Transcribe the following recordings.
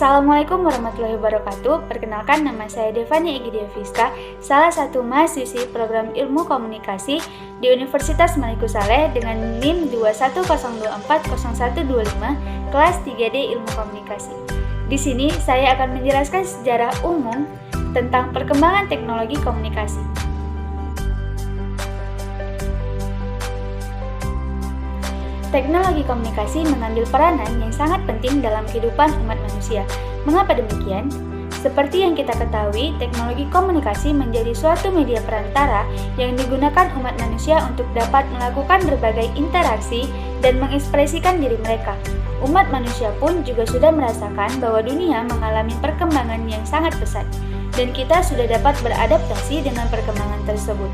Assalamualaikum warahmatullahi wabarakatuh. Perkenalkan, nama saya Devani Egidia Fiska, salah satu mahasiswi program Ilmu Komunikasi di Universitas Maliku Saleh dengan NIM 2102400125 kelas 3D Ilmu Komunikasi. Di sini saya akan menjelaskan sejarah umum tentang perkembangan teknologi komunikasi. Teknologi komunikasi mengambil peranan yang sangat penting dalam kehidupan umat manusia. Mengapa demikian? Seperti yang kita ketahui, teknologi komunikasi menjadi suatu media perantara yang digunakan umat manusia untuk dapat melakukan berbagai interaksi dan mengekspresikan diri mereka. Umat manusia pun juga sudah merasakan bahwa dunia mengalami perkembangan yang sangat pesat, dan kita sudah dapat beradaptasi dengan perkembangan tersebut.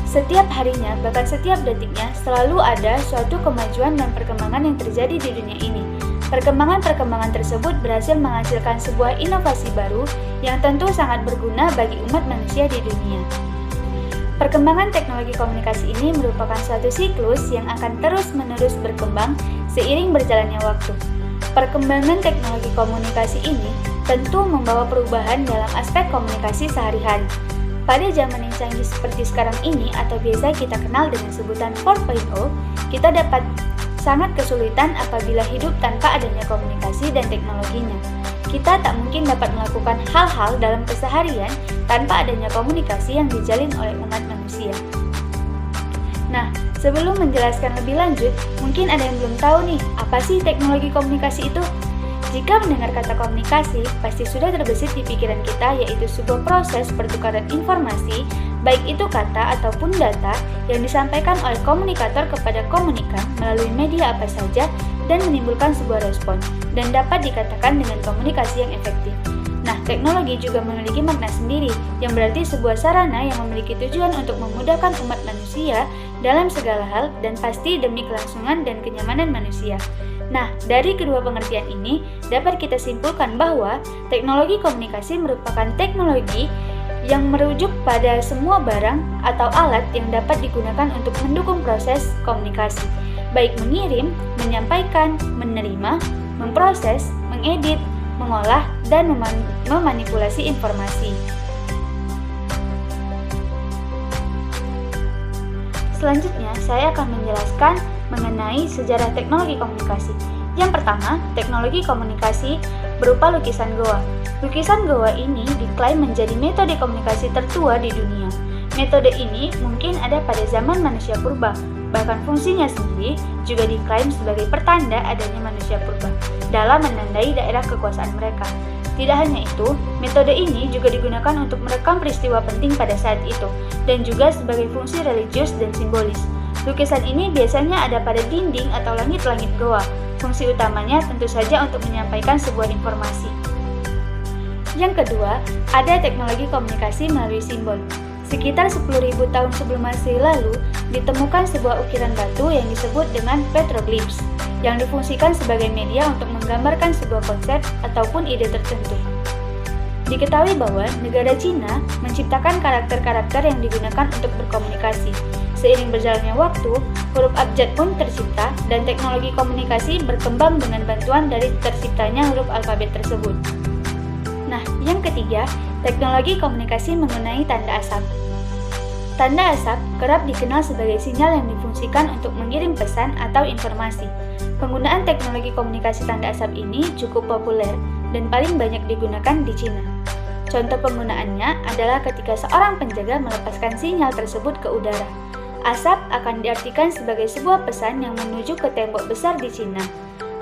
Setiap harinya, bahkan setiap detiknya, selalu ada suatu kemajuan dan perkembangan yang terjadi di dunia ini. Perkembangan-perkembangan tersebut berhasil menghasilkan sebuah inovasi baru yang tentu sangat berguna bagi umat manusia di dunia. Perkembangan teknologi komunikasi ini merupakan suatu siklus yang akan terus-menerus berkembang seiring berjalannya waktu. Perkembangan teknologi komunikasi ini tentu membawa perubahan dalam aspek komunikasi sehari-hari. Pada zaman yang canggih seperti sekarang ini, atau biasa kita kenal dengan sebutan 4.0, kita dapat sangat kesulitan apabila hidup tanpa adanya komunikasi dan teknologinya. Kita tak mungkin dapat melakukan hal-hal dalam keseharian tanpa adanya komunikasi yang dijalin oleh umat manusia. Nah, sebelum menjelaskan lebih lanjut, mungkin ada yang belum tahu nih, apa sih teknologi komunikasi itu? Jika mendengar kata komunikasi, pasti sudah terbesit di pikiran kita, yaitu sebuah proses pertukaran informasi, baik itu kata ataupun data, yang disampaikan oleh komunikator kepada komunikan melalui media apa saja dan menimbulkan sebuah respon, dan dapat dikatakan dengan komunikasi yang efektif. Nah, teknologi juga memiliki makna sendiri, yang berarti sebuah sarana yang memiliki tujuan untuk memudahkan umat manusia dalam segala hal dan pasti demi kelangsungan dan kenyamanan manusia. Nah, dari kedua pengertian ini, dapat kita simpulkan bahwa teknologi komunikasi merupakan teknologi yang merujuk pada semua barang atau alat yang dapat digunakan untuk mendukung proses komunikasi, baik mengirim, menyampaikan, menerima, memproses, mengedit, mengolah, dan memanipulasi informasi. Selanjutnya, saya akan menjelaskan mengenai sejarah teknologi komunikasi. Yang pertama, teknologi komunikasi berupa lukisan goa. Lukisan goa ini diklaim menjadi metode komunikasi tertua di dunia. Metode ini mungkin ada pada zaman manusia purba, bahkan fungsinya sendiri juga diklaim sebagai pertanda adanya manusia purba dalam menandai daerah kekuasaan mereka. Tidak hanya itu, metode ini juga digunakan untuk merekam peristiwa penting pada saat itu, dan juga sebagai fungsi religius dan simbolis. Lukisan ini biasanya ada pada dinding atau langit-langit goa. Fungsi utamanya tentu saja untuk menyampaikan sebuah informasi. Yang kedua, ada teknologi komunikasi melalui simbol. Sekitar 10.000 tahun sebelum Masehi lalu, ditemukan sebuah ukiran batu yang disebut dengan petroglyphs, yang difungsikan sebagai media untuk menggambarkan sebuah konsep ataupun ide tertentu. Diketahui bahwa negara Cina menciptakan karakter-karakter yang digunakan untuk berkomunikasi. Seiring berjalannya waktu, huruf abjad pun tercipta dan teknologi komunikasi berkembang dengan bantuan dari terciptanya huruf alfabet tersebut. Nah, yang ketiga, teknologi komunikasi mengenai tanda asap. Tanda asap kerap dikenal sebagai sinyal yang difungsikan untuk mengirim pesan atau informasi. Penggunaan teknologi komunikasi tanda asap ini cukup populer dan paling banyak digunakan di Cina. Contoh penggunaannya adalah ketika seorang penjaga melepaskan sinyal tersebut ke udara. Asap akan diartikan sebagai sebuah pesan yang menuju ke tembok besar di Cina.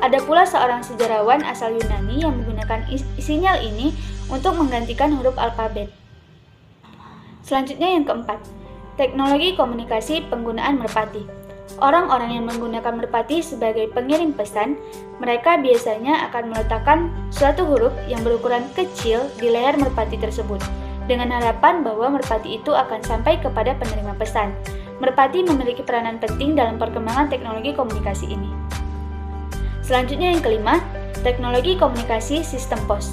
Ada pula seorang sejarawan asal Yunani yang menggunakan sinyal ini untuk menggantikan huruf alfabet. Selanjutnya yang keempat, teknologi komunikasi penggunaan merpati. Orang-orang yang menggunakan merpati sebagai pengirim pesan, mereka biasanya akan meletakkan suatu huruf yang berukuran kecil di leher merpati tersebut, dengan harapan bahwa merpati itu akan sampai kepada penerima pesan. Merpati memiliki peranan penting dalam perkembangan teknologi komunikasi ini. Selanjutnya yang kelima, teknologi komunikasi sistem pos.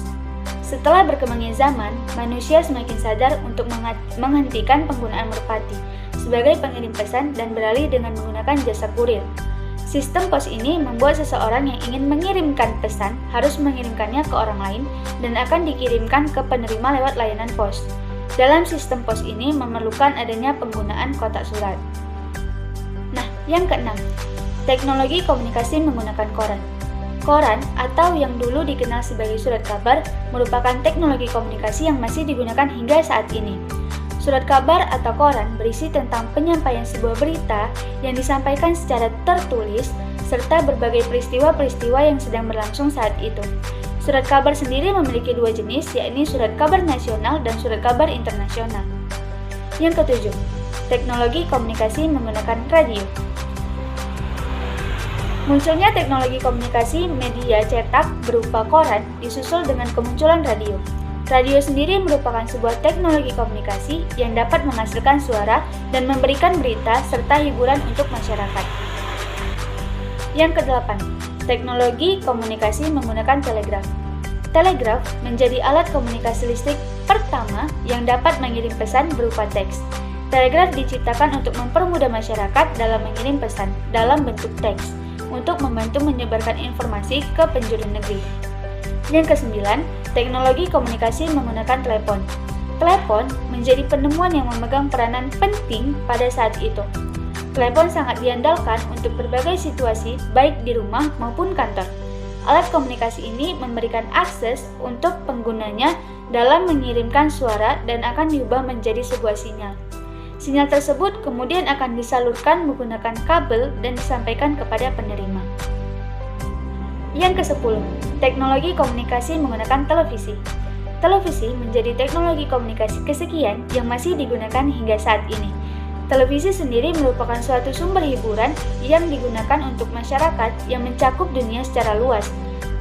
Setelah berkembangnya zaman, manusia semakin sadar untuk menghentikan penggunaan merpati sebagai pengirim pesan dan beralih dengan menggunakan jasa kurir. Sistem pos ini membuat seseorang yang ingin mengirimkan pesan harus mengirimkannya ke orang lain dan akan dikirimkan ke penerima lewat layanan pos. Dalam sistem pos ini memerlukan adanya penggunaan kotak surat. Nah, yang keenam, teknologi komunikasi menggunakan koran. Koran atau yang dulu dikenal sebagai surat kabar merupakan teknologi komunikasi yang masih digunakan hingga saat ini. Surat kabar atau koran berisi tentang penyampaian sebuah berita yang disampaikan secara tertulis serta berbagai peristiwa-peristiwa yang sedang berlangsung saat itu. Surat kabar sendiri memiliki dua jenis, yakni surat kabar nasional dan surat kabar internasional. Yang ketujuh, teknologi komunikasi menggunakan radio. Munculnya teknologi komunikasi media cetak berupa koran disusul dengan kemunculan radio. Radio sendiri merupakan sebuah teknologi komunikasi yang dapat menghasilkan suara dan memberikan berita serta hiburan untuk masyarakat. Yang kedelapan, teknologi komunikasi menggunakan telegraf. Telegraf menjadi alat komunikasi listrik pertama yang dapat mengirim pesan berupa teks. Telegraf diciptakan untuk mempermudah masyarakat dalam mengirim pesan dalam bentuk teks, untuk membantu menyebarkan informasi ke penjuru negeri. Yang kesembilan, teknologi komunikasi menggunakan telepon. Telepon menjadi penemuan yang memegang peranan penting pada saat itu. Telepon sangat diandalkan untuk berbagai situasi, baik di rumah maupun kantor. Alat komunikasi ini memberikan akses untuk penggunanya dalam mengirimkan suara dan akan diubah menjadi sebuah sinyal. Sinyal tersebut kemudian akan disalurkan menggunakan kabel dan disampaikan kepada penerima. Yang ke-10, teknologi komunikasi menggunakan televisi. Televisi menjadi teknologi komunikasi kesekian yang masih digunakan hingga saat ini. Televisi sendiri merupakan suatu sumber hiburan yang digunakan untuk masyarakat yang mencakup dunia secara luas.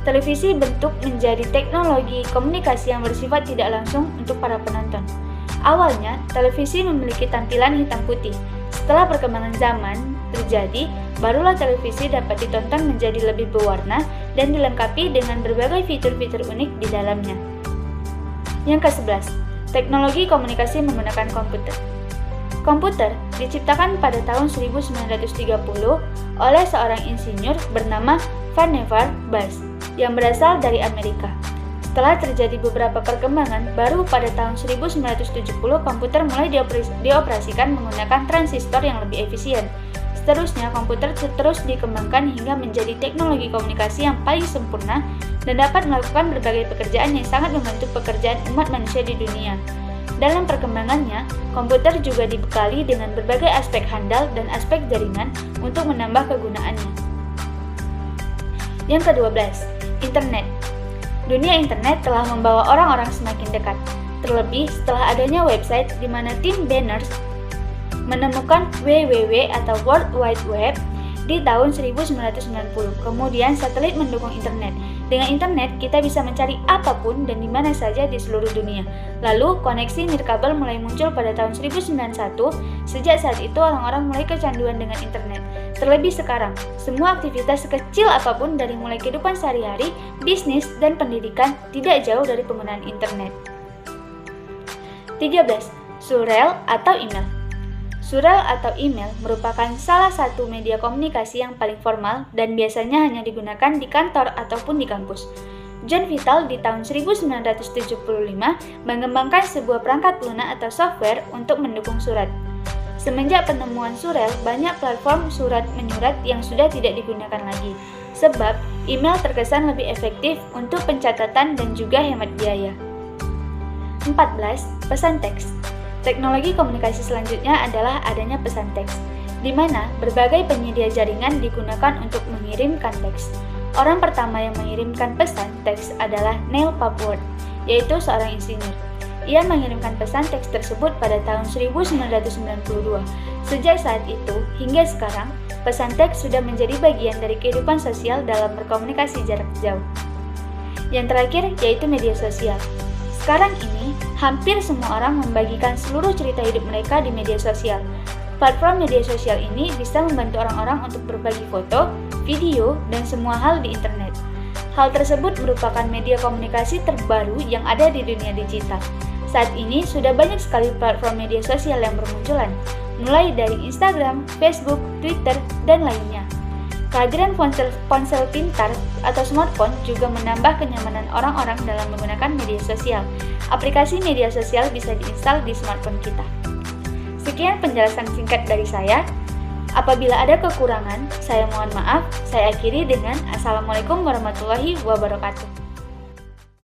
Televisi bentuk menjadi teknologi komunikasi yang bersifat tidak langsung untuk para penonton. Awalnya, televisi memiliki tampilan hitam putih. Setelah perkembangan zaman terjadi, barulah televisi dapat ditonton menjadi lebih berwarna dan dilengkapi dengan berbagai fitur-fitur unik di dalamnya. Yang ke-11, teknologi komunikasi menggunakan komputer. Komputer diciptakan pada tahun 1930 oleh seorang insinyur bernama Vannevar Bush yang berasal dari Amerika. Setelah terjadi beberapa perkembangan, baru pada tahun 1970 komputer mulai dioperasikan menggunakan transistor yang lebih efisien. Seterusnya, komputer terus dikembangkan hingga menjadi teknologi komunikasi yang paling sempurna dan dapat melakukan berbagai pekerjaan yang sangat membantu pekerjaan umat manusia di dunia. Dalam perkembangannya, komputer juga dibekali dengan berbagai aspek handal dan aspek jaringan untuk menambah kegunaannya. Yang ke-12, internet. Dunia internet telah membawa orang-orang semakin dekat, terlebih setelah adanya website di mana Tim Berners menemukan WWW atau World Wide Web di tahun 1990. Kemudian satelit mendukung internet. Dengan internet, kita bisa mencari apapun dan di mana saja di seluruh dunia. Lalu, koneksi nirkabel mulai muncul pada tahun 1991. Sejak saat itu, orang-orang mulai kecanduan dengan internet. Terlebih sekarang, semua aktivitas sekecil apapun dari mulai kehidupan sehari-hari, bisnis, dan pendidikan tidak jauh dari penggunaan internet. 13. Surel atau email. Surel atau email merupakan salah satu media komunikasi yang paling formal dan biasanya hanya digunakan di kantor ataupun di kampus. John Vitale di tahun 1975 mengembangkan sebuah perangkat lunak atau software untuk mendukung surat. Semenjak penemuan surel, banyak platform surat menyurat yang sudah tidak digunakan lagi, sebab email terkesan lebih efektif untuk pencatatan dan juga hemat biaya. 14. Pesan teks. Teknologi komunikasi selanjutnya adalah adanya pesan teks, di mana berbagai penyedia jaringan digunakan untuk mengirimkan teks. Orang pertama yang mengirimkan pesan teks adalah Neil Papworth, yaitu seorang insinyur. Ia mengirimkan pesan teks tersebut pada tahun 1992. Sejak saat itu hingga sekarang, pesan teks sudah menjadi bagian dari kehidupan sosial dalam berkomunikasi jarak jauh. Yang terakhir yaitu media sosial. Sekarang ini, hampir semua orang membagikan seluruh cerita hidup mereka di media sosial. Platform media sosial ini bisa membantu orang-orang untuk berbagi foto, video, dan semua hal di internet. Hal tersebut merupakan media komunikasi terbaru yang ada di dunia digital. Saat ini sudah banyak sekali platform media sosial yang bermunculan, mulai dari Instagram, Facebook, Twitter, dan lainnya. Kehadiran ponsel pintar atau smartphone juga menambah kenyamanan orang-orang dalam menggunakan media sosial. Aplikasi media sosial bisa diinstal di smartphone kita. Sekian penjelasan singkat dari saya. Apabila ada kekurangan, saya mohon maaf. Saya akhiri dengan Assalamualaikum warahmatullahi wabarakatuh.